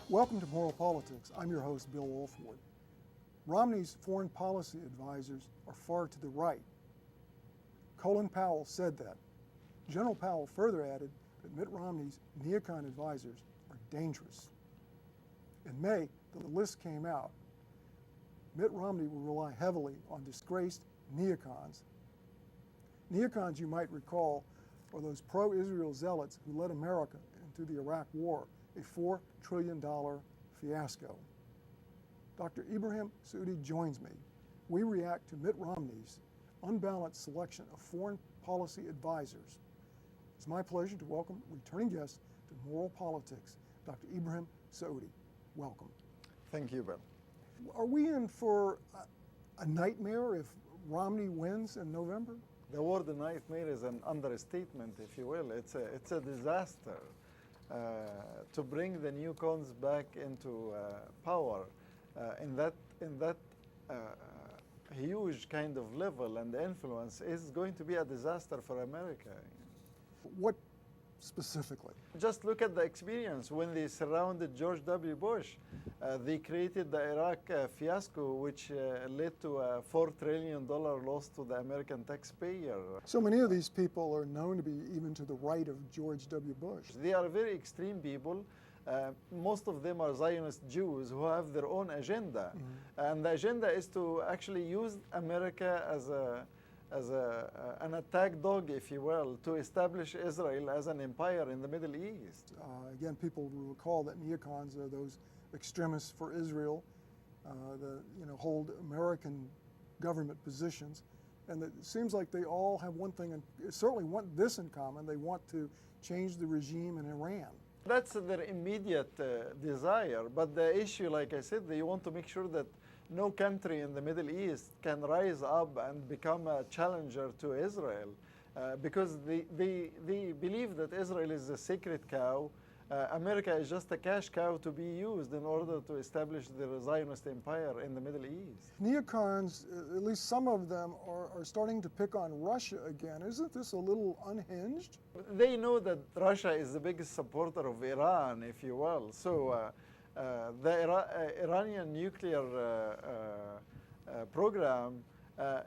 Welcome to Moral Politics. I'm your host, Bill Wolford. Romney's foreign policy advisors are far to the right. Colin Powell said that. General Powell further added that Mitt Romney's neocon advisors are dangerous. In May, the list came out. Mitt Romney will rely heavily on disgraced neocons. Neocons, you might recall, are those pro-Israel zealots who led America into the Iraq War, a $4 trillion fiasco. Dr. Ibrahim Soudy joins me. We react to Mitt Romney's unbalanced selection of foreign policy advisors. It's my pleasure to welcome returning guest to Moral Politics, Dr. Ibrahim Soudy. Welcome. Thank you, Bill. Are we in for a nightmare if Romney wins in November? The word nightmare is an understatement, if you will. It's a disaster. To bring the neocons back into power in that huge kind of level and influence is going to be a disaster for America. What specifically? Just look at the experience when they surrounded George W. Bush. They created the Iraq fiasco, which led to a $4 trillion loss to the American taxpayer. So many of these people are known to be even to the right of George W. Bush. They are very extreme people. Most of them are Zionist Jews who have their own agenda. And the agenda is to actually use America as an attack dog, if you will, to establish Israel as an empire in the Middle East. Again, people will recall that neocons are those extremists for Israel that hold American government positions, and it seems like they all have one thing, and certainly want this in common: they want to change the regime in Iran. That's their immediate desire, but the issue, like I said, they want to make sure that no country in the Middle East can rise up and become a challenger to Israel because they believe that Israel is a sacred cow. America is just a cash cow to be used in order to establish the Zionist empire in the Middle East. Neocons, at least some of them, are starting to pick on Russia again. Isn't this a little unhinged? They know that Russia is the biggest supporter of Iran, if you will. So the Iranian nuclear program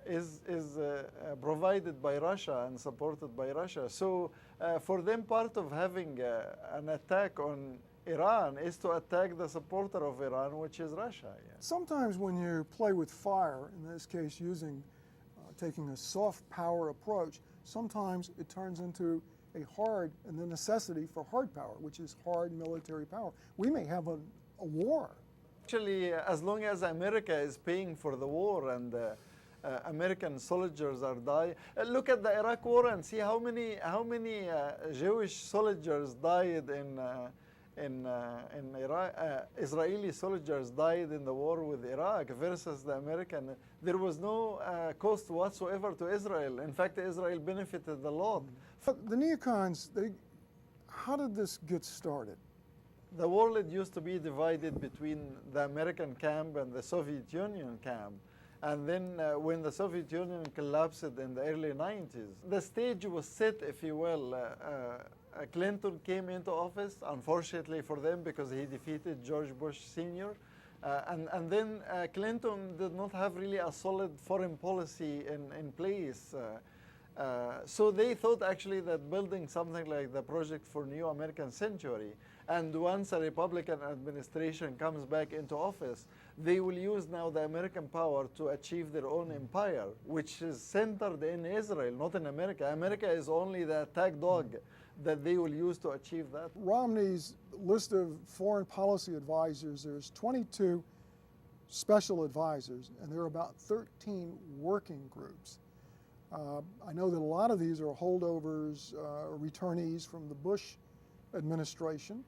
is provided by Russia and supported by Russia. So for them, part of having an attack on Iran is to attack the supporter of Iran, which is Russia. Yeah. Sometimes when you play with fire, in this case taking a soft power approach, sometimes it turns into a hard and the necessity for hard power, which is hard military power. We may have a war. Actually, as long as America is paying for the war and American soldiers are dying. Look at the Iraq War and see how many Jewish soldiers died in Iraq. Israeli soldiers died in the war with Iraq versus the American. There was no cost whatsoever to Israel. In fact, Israel benefited a lot. But the neocons, how did this get started? The world used to be divided between the American camp and the Soviet Union camp. And then when the Soviet Union collapsed in the early 90s, the stage was set, if you will. Clinton came into office, unfortunately for them, because he defeated George Bush Sr. And then Clinton did not have really a solid foreign policy in place. So they thought actually that building something like the Project for New American Century, and once a Republican administration comes back into office, they will use now the American power to achieve their own empire, which is centered in Israel, not in America. America is only the attack dog that they will use to achieve that. Romney's list of foreign policy advisors, there's 22 special advisors, and there are about 13 working groups. I know that a lot of these are holdovers, returnees from the Bush administration,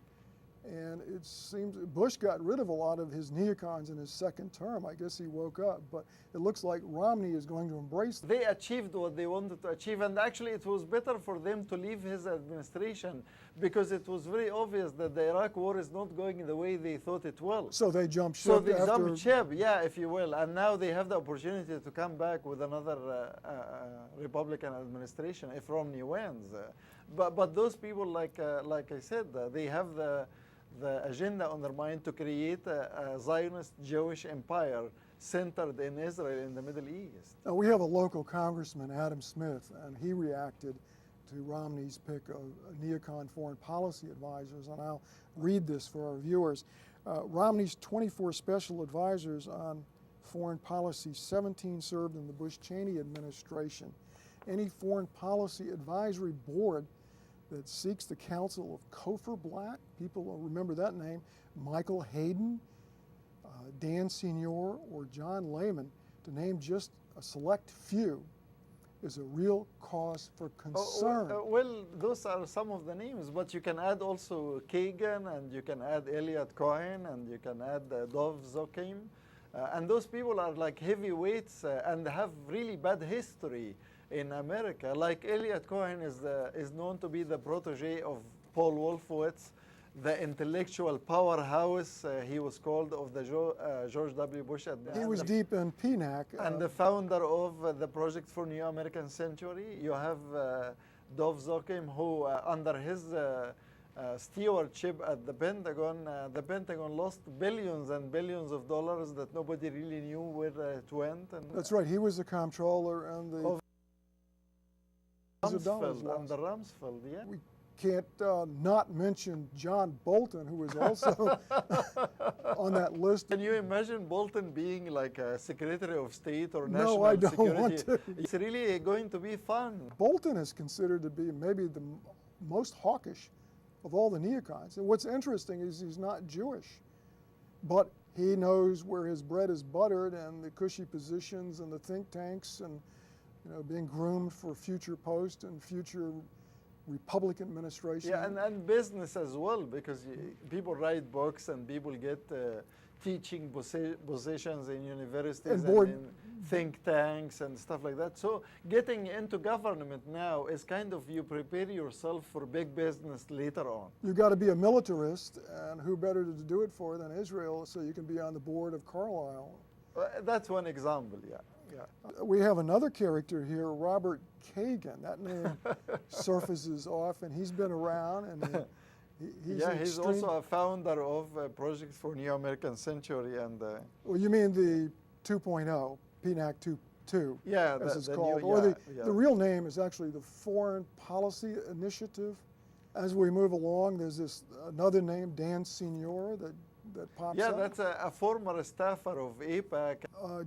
and it seems Bush got rid of a lot of his neocons in his second term. I guess he woke up, but it looks like Romney is going to embrace them. They achieved what they wanted to achieve, and actually it was better for them to leave his administration because it was very obvious that the Iraq war is not going the way they thought it will. So they jumped ship. So they jumped ship, yeah, if you will, and now they have the opportunity to come back with another Republican administration if Romney wins. But those people, like I said, they have the the agenda on their mind to create a Zionist Jewish empire centered in Israel in the Middle East. Now, we have a local congressman, Adam Smith, and he reacted to Romney's pick of neocon foreign policy advisors, and I'll read this for our viewers. Romney's 24 special advisors on foreign policy, 17 served in the Bush-Cheney administration. Any foreign policy advisory board that seeks the counsel of Cofer Black, people will remember that name, Michael Hayden, Dan Senior, or John Lehman, to name just a select few, is a real cause for concern. Well, those are some of the names, but you can add also Kagan, and you can add Elliot Cohen, and you can add Dov Zokim. And those people are like heavyweights and have really bad history in America. Like Elliot Cohen is known to be the protege of Paul Wolfowitz, the intellectual powerhouse, he was called, of the George W. Bush administration. He was deep in PNAC. And the founder of the Project for New American Century. You have Dov Zokim, who under his stewardship at the Pentagon lost billions and billions of dollars that nobody really knew where it went. And That's right, he was the comptroller and the Rumsfeld, yeah. We can't not mention John Bolton, who was also on that list. Can you imagine Bolton being like a Secretary of State or No, National I don't Security? want to. It's really going to be fun. Bolton is considered to be maybe the most hawkish of all the neocons. And what's interesting is he's not Jewish, but he knows where his bread is buttered and the cushy positions and the think tanks and being groomed for future posts and future Republican administration. Yeah, and business as well, because people write books and people get teaching positions in universities and in think tanks and stuff like that. So getting into government now is kind of, you prepare yourself for big business later on. You've got to be a militarist, and who better to do it for than Israel, so you can be on the board of Carlyle. That's one example, yeah. We have another character here, Robert Kagan. That name surfaces off, and he's been around, and he's also a founder of Project for New American Century. And well, you mean the 2.0, PNAC 2.2, yeah, as it's called. The real name is actually the Foreign Policy Initiative. As we move along, there's another name, Dan Senior, that pops up. Yeah, that's a former staffer of AIPAC.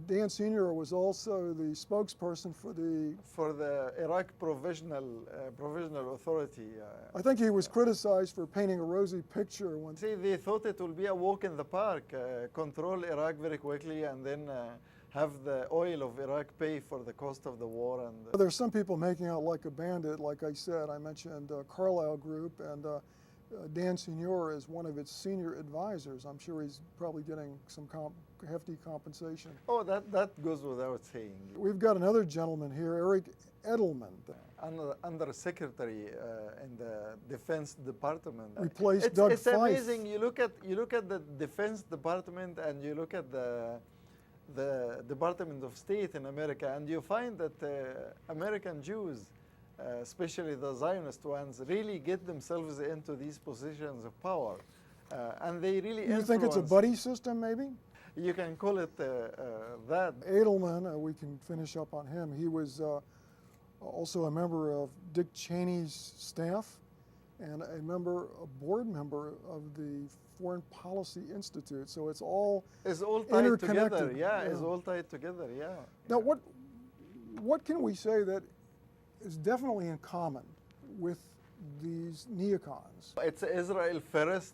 Dan Senior was also the spokesperson for the Iraq Provisional Authority. I think he was criticized for painting a rosy picture. See, they thought it would be a walk in the park, control Iraq very quickly, and then have the oil of Iraq pay for the cost of the war. And there's some people making out like a bandit. Like I said, I mentioned Carlyle Group, and Dan Senior is one of its senior advisors. I'm sure he's probably getting some hefty compensation. Oh, that goes without saying. We've got another gentleman here, Eric Edelman. Under secretary in the Defense Department. Replaced Doug It's Feith. amazing. You look at the Defense Department and you look at the Department of State in America, and you find that American Jews, especially the Zionist ones, really get themselves into these positions of power, and they really influence. You think it's a buddy system, maybe? You can call it that. Edelman, we can finish up on him. He was also a member of Dick Cheney's staff and a board member of the Foreign Policy Institute. So it's all tied together. Yeah, it's all tied together. Yeah. Now, what can we say that is definitely in common with these neocons? It's Israel first,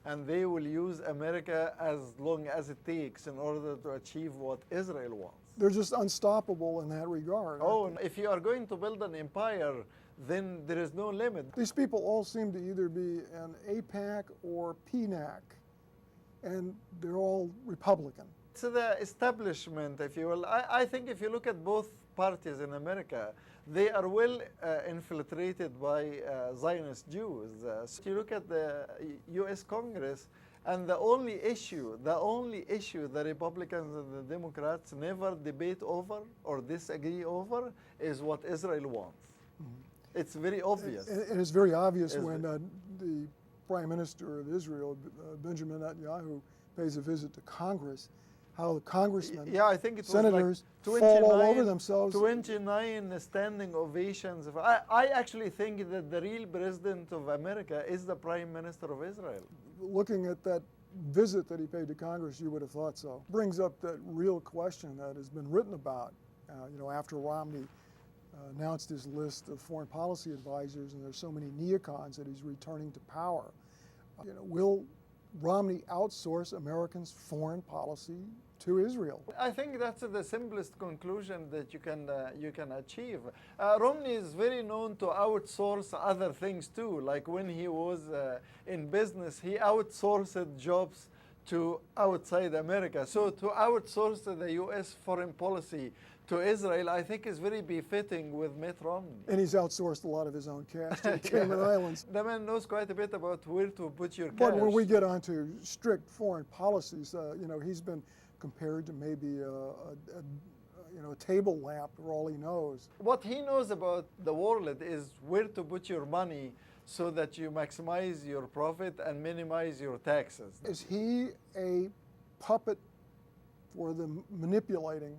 and they will use America as long as it takes in order to achieve what Israel wants. They're just unstoppable in that regard. Oh, if you are going to build an empire, then there is no limit. These people all seem to either be an AIPAC or PNAC, and they're all Republican. It's the establishment, if you will. I think if you look at both parties in America, they are well infiltrated by Zionist Jews. So you look at the U.S. Congress, and the only issue the Republicans and the Democrats never debate over or disagree over is what Israel wants. Mm-hmm. It's very obvious. And it's very obvious when the Prime Minister of Israel, Benjamin Netanyahu, pays a visit to Congress, how the congressmen, Yeah, I think it senators was like fall all over themselves. 29 standing ovations. I actually think that the real president of America is the Prime Minister of Israel. Looking at that visit that he paid to Congress, you would have thought so. Brings up that real question that has been written about, after Romney announced his list of foreign policy advisors, and there's so many neocons that he's returning to power. Will Romney outsource Americans' foreign policy to Israel? I think that's the simplest conclusion that you can achieve. Romney is very known to outsource other things too. Like when he was in business, he outsourced jobs to outside America. So to outsource the U.S. foreign policy to Israel, I think is very befitting with Mitt Romney. And he's outsourced a lot of his own cash to the Cayman Islands. The man knows quite a bit about where to put your cash. But when we get onto strict foreign policies, he's been compared to maybe a table lamp for all he knows. What he knows about the world is where to put your money so that you maximize your profit and minimize your taxes. Is he a puppet for the manipulating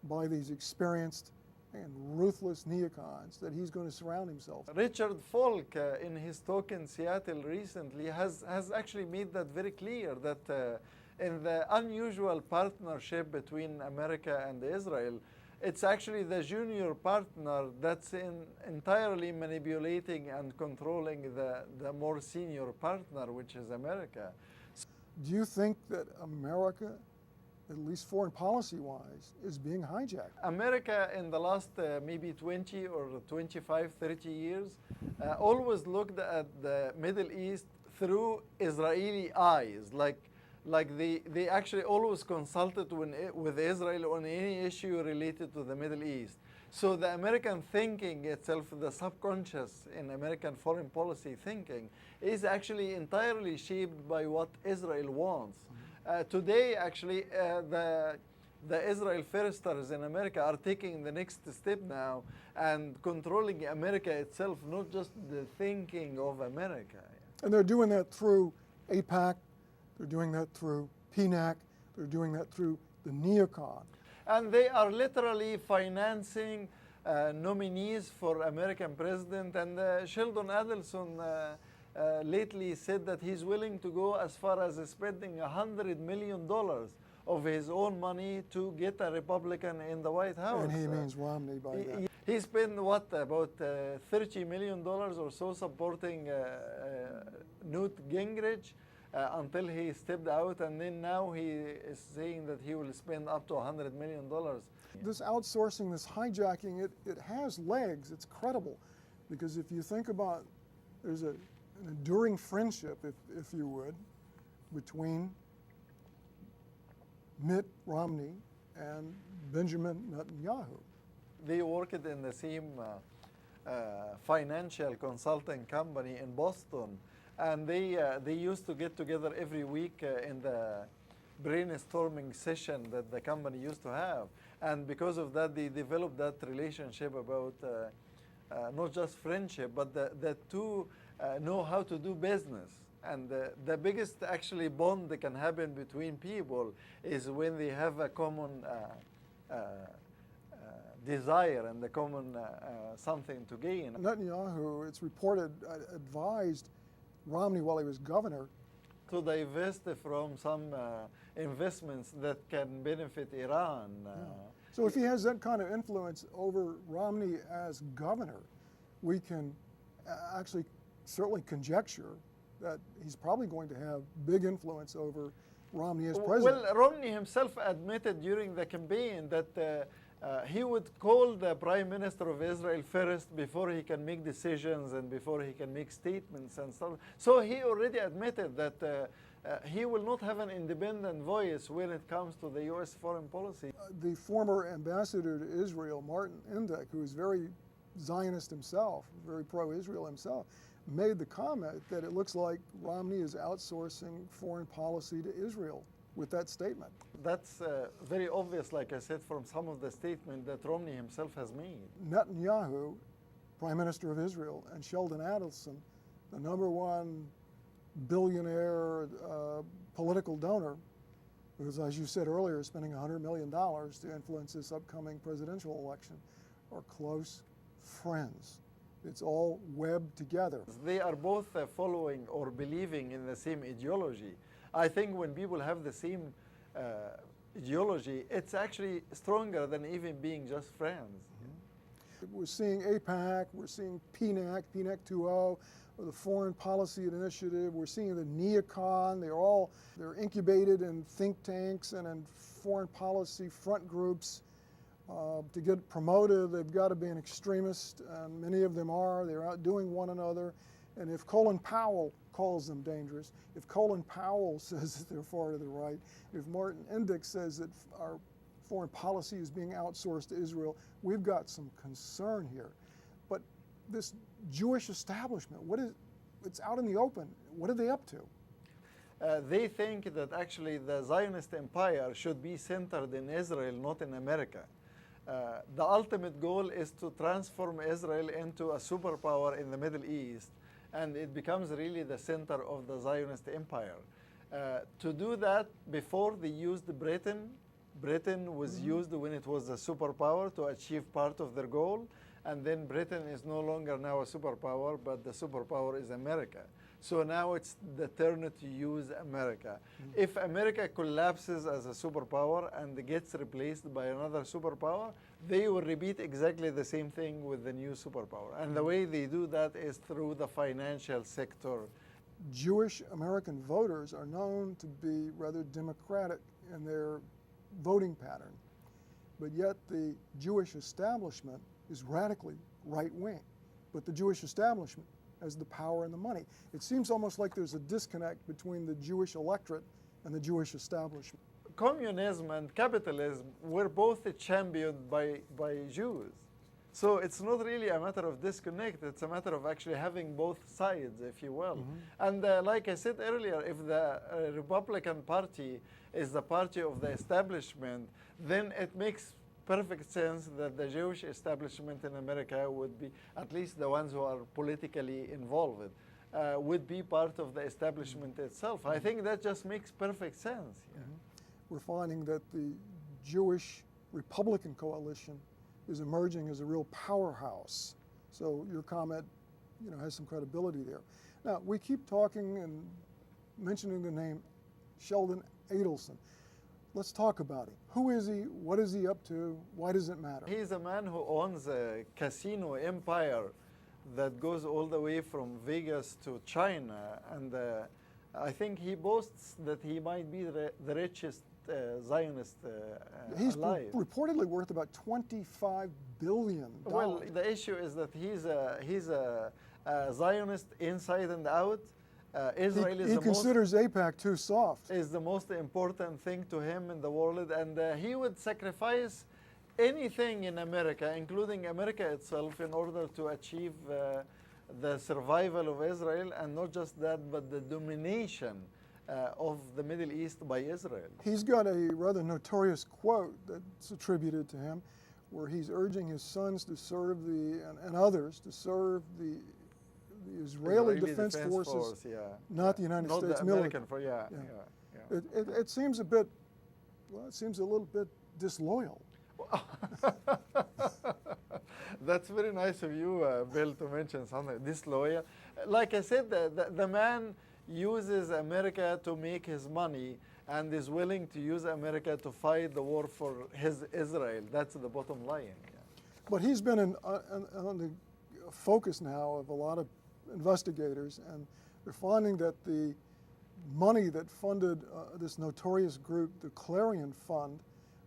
by these experienced and ruthless neocons that he's going to surround himself? Richard Falk, in his talk in Seattle recently, has actually made that very clear, that in the unusual partnership between America and Israel, it's actually the junior partner that's entirely manipulating and controlling the more senior partner, which is America. Do you think that America, at least foreign policy-wise, is being hijacked? America in the last maybe 20 or 25, 30 years always looked at the Middle East through Israeli eyes. Like they actually always consulted with Israel on any issue related to the Middle East. So the American thinking itself, the subconscious in American foreign policy thinking, is actually entirely shaped by what Israel wants. Today, actually, the Israel firsters in America are taking the next step now and controlling America itself, not just the thinking of America. And they're doing that through AIPAC, they're doing that through PNAC, they're doing that through the neocon. And they are literally financing nominees for American president. And Sheldon Adelson lately said that he's willing to go as far as spending $100 million of his own money to get a Republican in the White House. And he means Romney by that. He spent, about $30 million or so supporting Newt Gingrich until he stepped out, and then now he is saying that he will spend up to $100 million. This outsourcing, this hijacking, it has legs, it's credible. Because if you think about, there's an enduring friendship, if you would, between Mitt Romney and Benjamin Netanyahu. They worked in the same financial consulting company in Boston, and they used to get together every week in the brainstorming session that the company used to have. And because of that, they developed that relationship about not just friendship, but the two know how to do business. And the biggest actually bond that can happen between people is when they have a common desire and a common something to gain. Netanyahu, it's reported, advised Romney while he was governor to divest from some investments that can benefit Iran. Yeah. So if he has that kind of influence over Romney as governor, we can actually certainly conjecture that he's probably going to have big influence over Romney as president. Well, Romney himself admitted during the campaign that he would call the Prime Minister of Israel first before he can make decisions and before he can make statements and stuff. So he already admitted that he will not have an independent voice when it comes to the U.S. foreign policy. The former ambassador to Israel, Martin Indyk, who is very Zionist himself, very pro-Israel himself, made the comment that it looks like Romney is outsourcing foreign policy to Israel with that statement. That's very obvious, like I said, from some of the statements that Romney himself has made. Netanyahu, Prime Minister of Israel, and Sheldon Adelson, the #1 billionaire political donor, who's, as you said earlier, spending $100 million to influence this upcoming presidential election, are close friends. It's all webbed together. They are both following or believing in the same ideology. I think when people have the same ideology, it's actually stronger than even being just friends. We're seeing APAC, we're seeing PNAC 2.0, or the Foreign Policy Initiative, we're seeing the neocon. They're incubated in think tanks and in foreign policy front groups. To get promoted, they've got to be an extremist, and many of them are. They're outdoing one another. And if Colin Powell calls them dangerous, if Colin Powell says that they're far to the right, if Martin Indyk says that our foreign policy is being outsourced to Israel, we've got some concern here. But this Jewish establishment, it's out in the open. What are they up to? They think that actually the Zionist empire should be centered in Israel, not in America. The ultimate goal is to transform Israel into a superpower in the Middle East, and it becomes really the center of the Zionist empire. To do that, before they used Britain. Britain was used when it was a superpower to achieve part of their goal, and then Britain is no longer now a superpower, but the superpower is America. So now it's the turn to use America. If America collapses as a superpower and gets replaced by another superpower, they will repeat exactly the same thing with the new superpower. And the way they do that is through the financial sector. Jewish American voters are known to be rather democratic in their voting pattern, but yet the Jewish establishment is radically right-wing. But the Jewish establishment has the power and the money. It seems almost like there's a disconnect between the Jewish electorate and the Jewish establishment. Communism and capitalism were both championed by Jews. So it's not really a matter of disconnect, it's a matter of actually having both sides, if you will. And like I said earlier, if the Republican Party is the party of the establishment, then it makes perfect sense that the Jewish establishment in America would be, at least the ones who are politically involved, would be part of the establishment itself. I think that just makes perfect sense. We're finding that the Jewish Republican coalition is emerging as a real powerhouse. So your comment, has some credibility there. Now, we keep talking and mentioning the name Sheldon Adelson. Let's talk about him. Who is he? What is he up to? Why does it matter? He's a man who owns a casino empire that goes all the way from Vegas to China. And I think he boasts that he might be the richest Zionist He's alive. Reportedly worth about $25 billion. Well, the issue is that he's a Zionist inside and out. Israel he considers APAC too soft. Is the most important thing to him in the world, and he would sacrifice anything in America, including America itself, in order to achieve the survival of Israel, and not just that, but the domination of the Middle East by Israel. He's got a rather notorious quote that's attributed to him, where he's urging his sons to serve and others to serve the Israeli Defense Forces, not the United States the military. American It seems a bit, it seems a little bit disloyal. That's very nice of you, Bill, to mention something disloyal. Like I said, the man uses America to make his money and is willing to use America to fight the war for his Israel. That's the bottom line. But he's been on the focus now of a lot of investigators, and they're finding that the money that funded this notorious group, the Clarion Fund,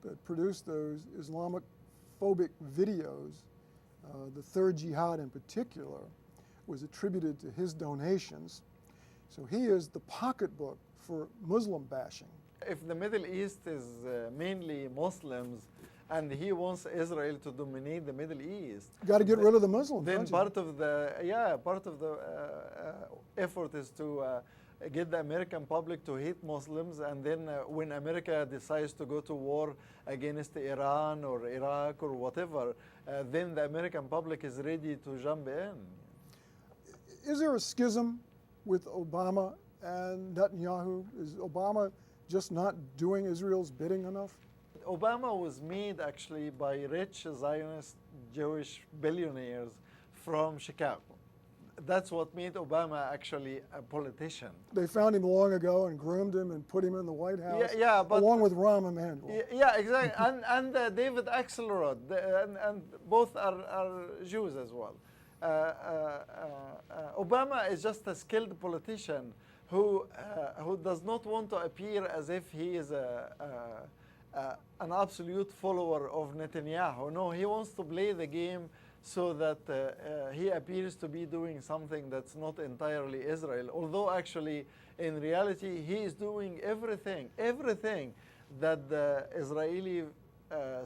that produced those Islamophobic videos, the Third Jihad in particular, was attributed to his donations. So he is the pocketbook for Muslim bashing. If the Middle East is mainly Muslims, and he wants Israel to dominate the Middle East, got to get rid of the Muslims. Then part of the effort is to get the American public to hate Muslims, and then when America decides to go to war against Iran or Iraq or whatever, then the American public is ready to jump in. Is there a schism with Obama and Netanyahu? Is Obama just not doing Israel's bidding enough? Obama was made actually by rich Zionist Jewish billionaires from Chicago. That's what made Obama actually a politician. They found him long ago and groomed him and put him in the White House, But along with Rahm Emanuel. Yeah, exactly. and David Axelrod, and both are Jews as well. Obama is just a skilled politician who does not want to appear as if he is an absolute follower of Netanyahu. No, he wants to play the game so that he appears to be doing something that's not entirely Israel, although actually in reality he is doing everything that the Israeli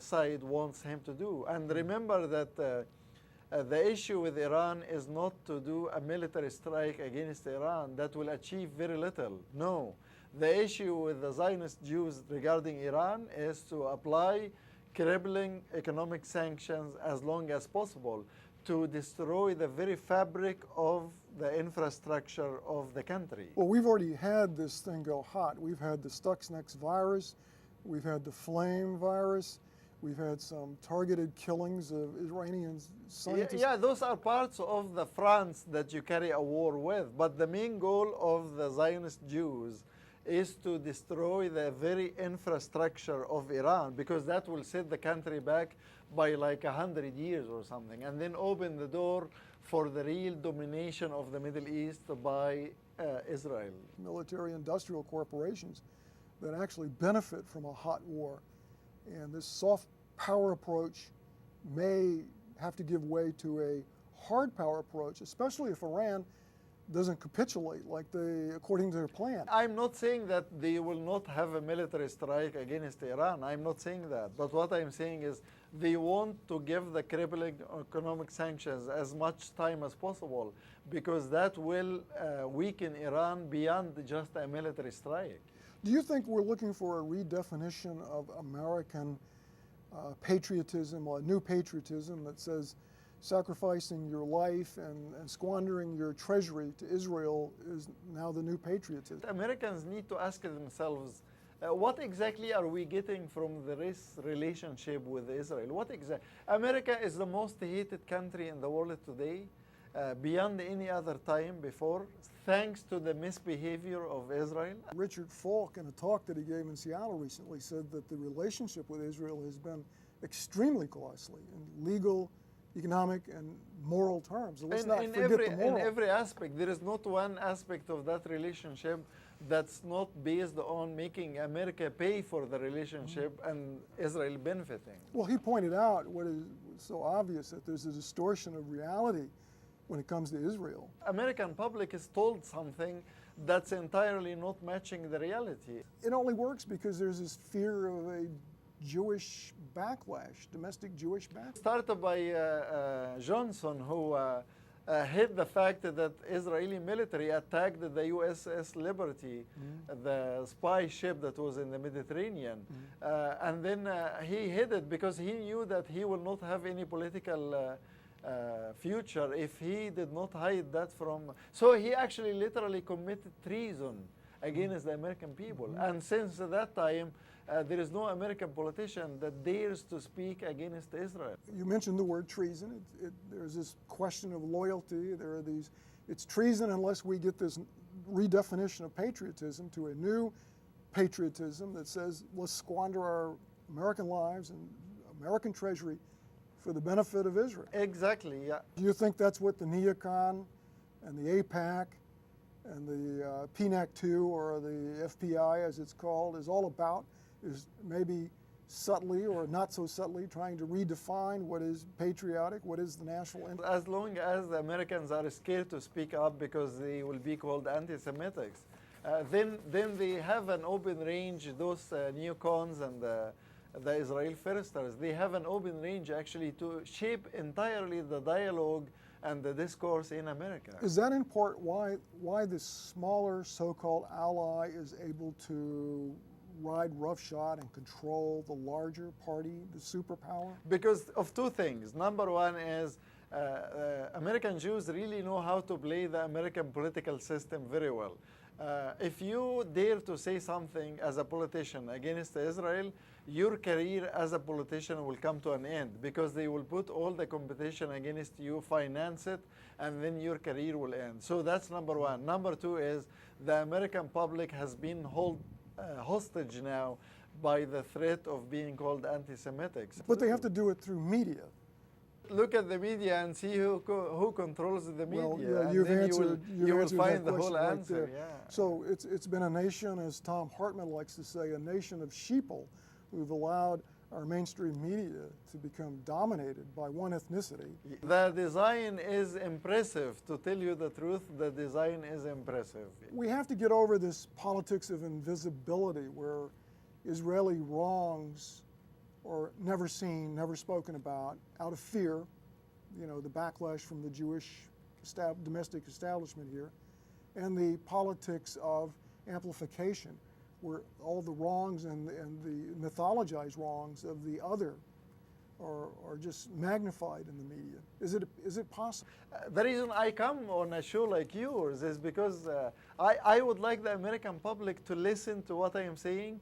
side wants him to do. And remember that the issue with Iran is not to do a military strike against Iran that will achieve very little. No, the issue with the Zionist Jews regarding Iran is to apply crippling economic sanctions as long as possible to destroy the very fabric of the infrastructure of the country. Well, we've already had this thing go hot. We've had the Stuxnet virus, we've had the Flame virus, we've had some targeted killings of Iranian scientists. Yeah, those are parts of the fronts that you carry a war with, but the main goal of the Zionist Jews is to destroy the very infrastructure of Iran, because that will set the country back by like 100 years or something, and then open the door for the real domination of the Middle East by Israel. Military industrial corporations that actually benefit from a hot war. And this soft power approach may have to give way to a hard power approach, especially if Iran doesn't capitulate according to their plan. I'm not saying that they will not have a military strike against Iran. I'm not saying that. But what I'm saying is they want to give the crippling economic sanctions as much time as possible, because that will weaken Iran beyond just a military strike. Do you think we're looking for a redefinition of American patriotism, a new patriotism that says sacrificing your life and squandering your treasury to Israel is now the new patriotism? Americans need to ask themselves, what exactly are we getting from this relationship with Israel? America is the most hated country in the world today, beyond any other time before, thanks to the misbehavior of Israel. Richard Falk, in a talk that he gave in Seattle recently, said that the relationship with Israel has been extremely costly in legal, economic, and moral terms. So let's not forget the moral. In every aspect. There is not one aspect of that relationship that's not based on making America pay for the relationship and Israel benefiting. Well, he pointed out what is so obvious, that there's a distortion of reality when it comes to Israel. American public is told something that's entirely not matching the reality. It only works because there's this fear of a Jewish backlash, domestic Jewish backlash. Started by Johnson, who hid the fact that Israeli military attacked the USS Liberty, the spy ship that was in the Mediterranean. And then he hid it because he knew that he will not have any political future if he did not hide that from. So he actually literally committed treason against the American people. And since that time, there is no American politician that dares to speak against Israel. You mentioned the word treason. There's this question of loyalty. It's treason unless we get this redefinition of patriotism to a new patriotism that says, let's squander our American lives and American treasury for the benefit of Israel. Exactly, yeah. Do you think that's what the neocon and the AIPAC and the PNAC2, or the FPI as it's called, is all about? Is maybe subtly or not so subtly trying to redefine what is patriotic, what is the national interest? As long as the Americans are scared to speak up because they will be called anti-Semitics, then they have an open range, those neocons and the Israel firsters, they have an open range actually to shape entirely the dialogue and the discourse in America. Is that in part why this smaller so-called ally is able to ride roughshod and control the larger party, the superpower? Because of two things. Number one is American Jews really know how to play the American political system very well. If you dare to say something as a politician against Israel, your career as a politician will come to an end because they will put all the competition against you, finance it, and then your career will end. So that's number one. Number two is the American public has been hostage now by the threat of being called anti-Semitic. But they have to do it through media. Look at the media and see who controls the media. Well, yeah, and you've then answered, you will answered find that the question whole right answer. there. Yeah. So it's been a nation, as Tom Hartman likes to say, a nation of sheeple who've allowed our mainstream media to become dominated by one ethnicity. The design is impressive. To tell you the truth, the design is impressive. We have to get over this politics of invisibility where Israeli wrongs are never seen, never spoken about, out of fear, you know, the backlash from the Jewish domestic establishment here, and the politics of amplification, where all the wrongs and the mythologized wrongs of the other are just magnified in the media. Is it possible? The reason I come on a show like yours is because I would like the American public to listen to what I am saying,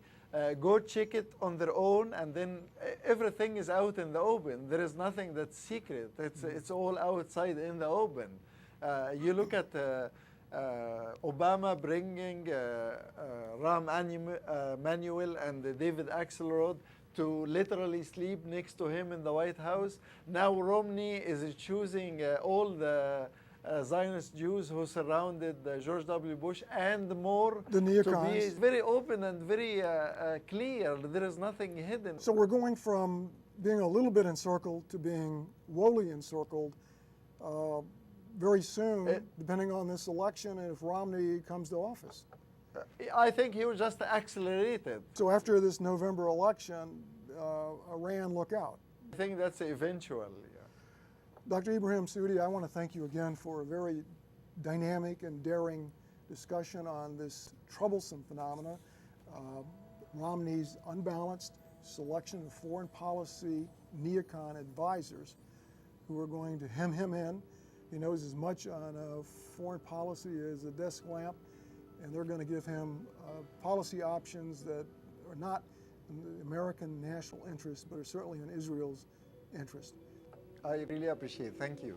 go check it on their own, and then everything is out in the open. There is nothing that's secret. It's all outside in the open. You look at Obama bringing Rahm Emanuel and David Axelrod to literally sleep next to him in the White House. Now Romney is choosing all the Zionist Jews who surrounded George W. Bush and more The neocons. to be very open and very clear. There is nothing hidden. So we're going from being a little bit encircled to being woefully encircled very soon, depending on this election and if Romney comes to office. I think he was just accelerated. So after this November election, Iran, look out. I think that's eventual. Dr. Ibrahim Soudy, I want to thank you again for a very dynamic and daring discussion on this troublesome phenomena, Romney's unbalanced selection of foreign policy neocon advisors who are going to hem him in. He knows as much on foreign policy as a desk lamp, and they're going to give him policy options that are not in the American national interest, but are certainly in Israel's interest. I really appreciate it. Thank you.